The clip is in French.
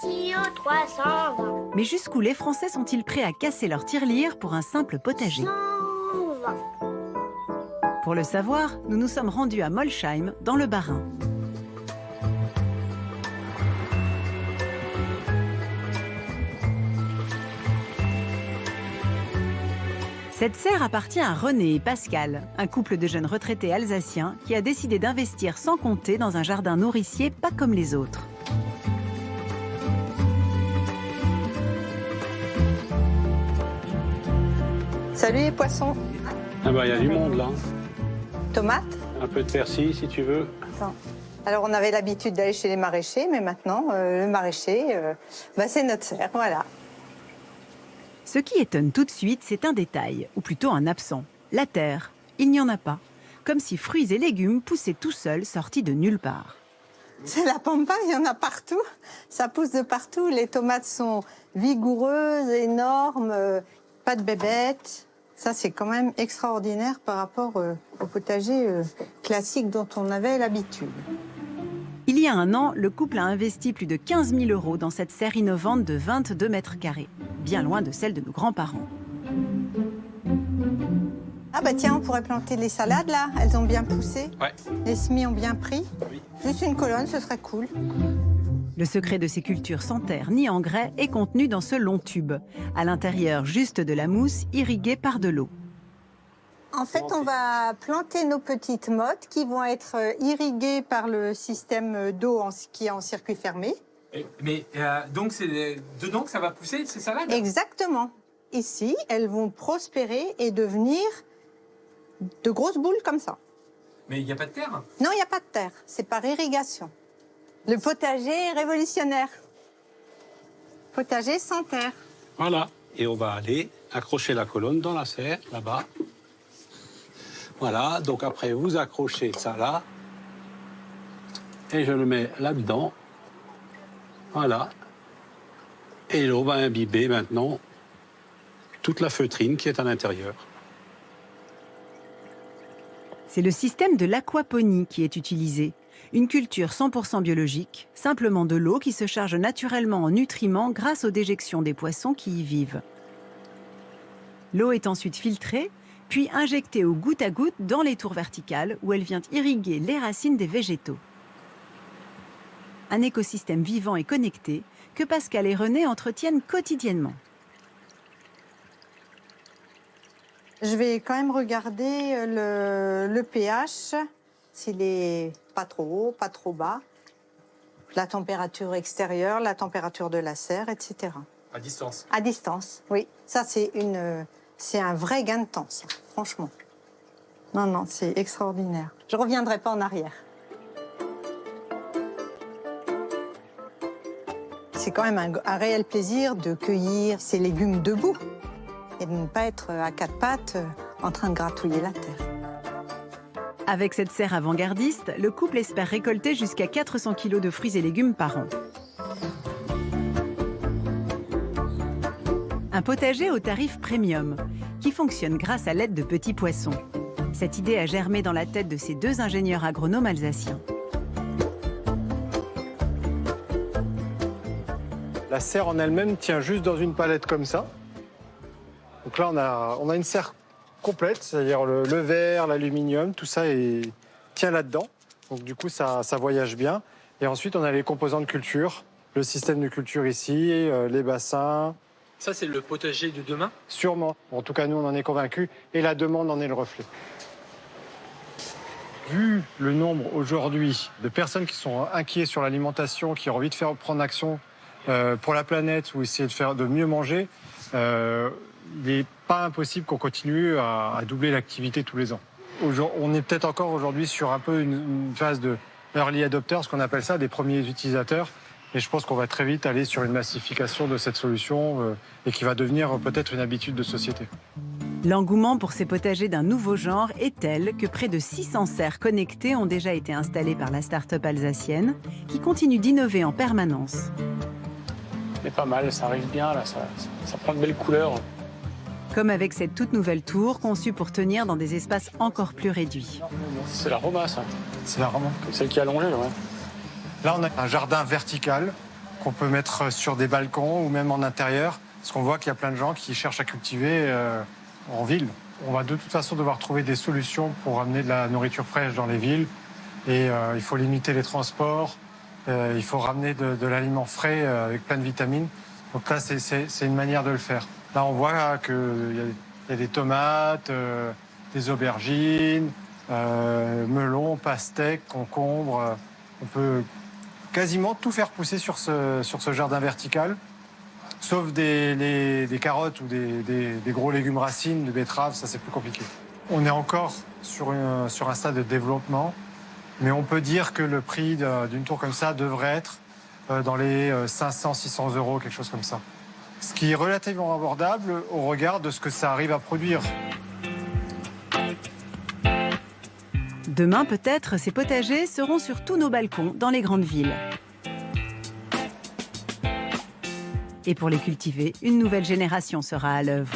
Ratio 320. Mais jusqu'où les Français sont-ils prêts à casser leur tirelire pour un simple potager? 120. Pour le savoir, nous nous sommes rendus à Molsheim, dans le Bas-Rhin. Cette serre appartient à René et Pascal, un couple de jeunes retraités alsaciens qui a décidé d'investir sans compter dans un jardin nourricier pas comme les autres. Salut les poissons. Ah bah il y a du monde là. Tomates. Un peu de persil si tu veux. Attends. Alors on avait l'habitude d'aller chez les maraîchers, mais maintenant le maraîcher, c'est notre serre, voilà. Ce qui étonne tout de suite, c'est un détail, ou plutôt un absent. La terre, il n'y en a pas. Comme si fruits et légumes poussaient tout seuls, sortis de nulle part. C'est la pampa, il y en a partout. Ça pousse de partout. Les tomates sont vigoureuses, énormes, pas de bébêtes. Ça, c'est quand même extraordinaire par rapport au potager classique dont on avait l'habitude. Il y a un an, le couple a investi plus de 15 000 € dans cette serre innovante de 22 mètres carrés, bien loin de celle de nos grands-parents. Ah bah tiens, on pourrait planter les salades là, elles ont bien poussé. Ouais. Les semis ont bien pris. Oui. Juste une colonne, ce serait cool. Le secret de ces cultures sans terre ni engrais est contenu dans ce long tube. À l'intérieur, juste de la mousse irriguée par de l'eau. En fait, on va planter nos petites mottes qui vont être irriguées par le système d'eau qui est en circuit fermé. Mais donc c'est dedans que ça va pousser ces salades? Exactement. Ici, elles vont prospérer et devenir de grosses boules comme ça. Mais il n'y a pas de terre? Non, il n'y a pas de terre. C'est par irrigation. Le potager est révolutionnaire. Potager sans terre. Voilà. Et on va aller accrocher la colonne dans la serre, là-bas. Voilà, donc après vous accrochez ça là. Et je le mets là-dedans. Voilà. Et l'eau va imbiber maintenant toute la feutrine qui est à l'intérieur. C'est le système de l'aquaponie qui est utilisé. Une culture 100% biologique, simplement de l'eau qui se charge naturellement en nutriments grâce aux déjections des poissons qui y vivent. L'eau est ensuite filtrée, puis injectée au goutte à goutte dans les tours verticales où elle vient irriguer les racines des végétaux. Un écosystème vivant et connecté que Pascal et René entretiennent quotidiennement. Je vais quand même regarder le pH, s'il est pas trop haut, pas trop bas, la température extérieure, la température de la serre, etc. À distance? À distance, oui. Ça, c'est un vrai gain de temps, ça, franchement. Non, c'est extraordinaire. Je reviendrai pas en arrière. C'est quand même un réel plaisir de cueillir ces légumes debout et de ne pas être à quatre pattes en train de gratouiller la terre. Avec cette serre avant-gardiste, le couple espère récolter jusqu'à 400 kg de fruits et légumes par an. Un potager au tarif premium, qui fonctionne grâce à l'aide de petits poissons. Cette idée a germé dans la tête de ces deux ingénieurs agronomes alsaciens. La serre en elle-même tient juste dans une palette comme ça. Donc là, on a une serre complète, c'est-à-dire le verre, l'aluminium, tout ça tient là-dedans. Donc du coup, ça voyage bien. Et ensuite, on a les composants de culture, le système de culture ici, les bassins. Ça, c'est le potager de demain? Sûrement. En tout cas, nous, on en est convaincus. Et la demande en est le reflet. Vu le nombre aujourd'hui de personnes qui sont inquiets sur l'alimentation, qui ont envie de prendre action pour la planète ou essayer de mieux manger, il n'est pas impossible qu'on continue à doubler l'activité tous les ans. On est peut-être encore aujourd'hui sur un peu une phase de early adopters, ce qu'on appelle ça, des premiers utilisateurs. Et je pense qu'on va très vite aller sur une massification de cette solution et qui va devenir peut-être une habitude de société. L'engouement pour ces potagers d'un nouveau genre est tel que près de 600 serres connectées ont déjà été installées par la start-up alsacienne, qui continue d'innover en permanence. C'est pas mal, ça arrive bien là, ça prend de belles couleurs. Comme avec cette toute nouvelle tour conçue pour tenir dans des espaces encore plus réduits. C'est la Roma, ça. C'est la Roma. Celle qui est allongée, ouais. Là, on a un jardin vertical qu'on peut mettre sur des balcons ou même en intérieur. Parce qu'on voit qu'il y a plein de gens qui cherchent à cultiver en ville. On va de toute façon devoir trouver des solutions pour amener de la nourriture fraîche dans les villes. Et il faut limiter les transports, il faut ramener de l'aliment frais avec plein de vitamines. Donc là, c'est une manière de le faire. Là, on voit qu'il y a des tomates, des aubergines, melons, pastèques, concombres. On peut quasiment tout faire pousser sur ce jardin vertical, sauf des carottes ou des gros légumes racines, de betteraves, ça c'est plus compliqué. On est encore sur un stade de développement, mais on peut dire que le prix d'une tour comme ça devrait être dans les 500-600 euros, quelque chose comme ça. Ce qui est relativement abordable au regard de ce que ça arrive à produire. Demain, peut-être, ces potagers seront sur tous nos balcons dans les grandes villes. Et pour les cultiver, une nouvelle génération sera à l'œuvre.